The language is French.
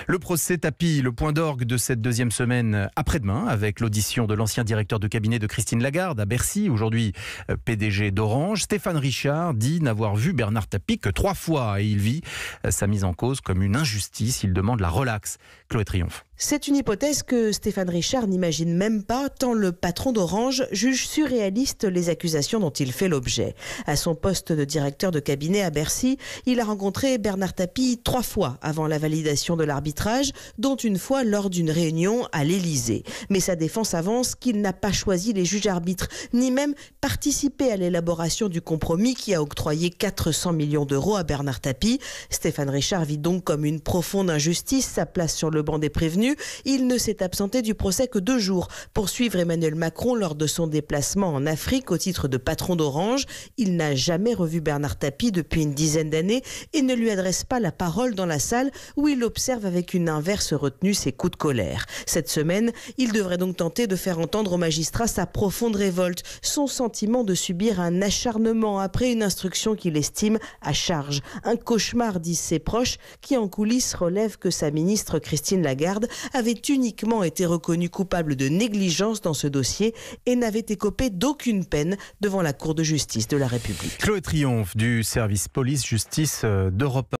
Le procès Tapie, le point d'orgue de cette deuxième semaine après-demain, avec l'audition de l'ancien directeur de cabinet de Christine Lagarde à Bercy, aujourd'hui PDG d'Orange. Stéphane Richard dit n'avoir vu Bernard Tapie que 3 fois et il vit sa mise en cause comme une injustice. Il demande la relaxe. Chloé Triomphe. C'est une hypothèse que Stéphane Richard n'imagine même pas, tant le patron d'Orange juge surréaliste les accusations dont il fait l'objet. À son poste de directeur de cabinet à Bercy, il a rencontré Bernard Tapie 3 fois avant la validation de l'arbitrage, dont une fois lors d'une réunion à l'Élysée. Mais sa défense avance qu'il n'a pas choisi les juges arbitres, ni même participé à l'élaboration du compromis qui a octroyé 400 millions d'euros à Bernard Tapie. Stéphane Richard vit donc comme une profonde injustice sa place sur le banc des prévenus. Il ne s'est absenté du procès que 2 jours pour suivre Emmanuel Macron lors de son déplacement en Afrique au titre de patron d'Orange. Il n'a jamais revu Bernard Tapie depuis une dizaine d'années et ne lui adresse pas la parole dans la salle où il observe avec une inverse retenue ses coups de colère. Cette semaine, il devrait donc tenter de faire entendre aux magistrats sa profonde révolte, son sentiment de subir un acharnement après une instruction qu'il estime à charge. Un cauchemar, disent ses proches, qui en coulisses relèvent que sa ministre Christine Lagarde avait uniquement été reconnue coupable de négligence dans ce dossier et n'avait écopé d'aucune peine devant la Cour de justice de la République. Chloé Triomphe du service police-justice d'Europe 1.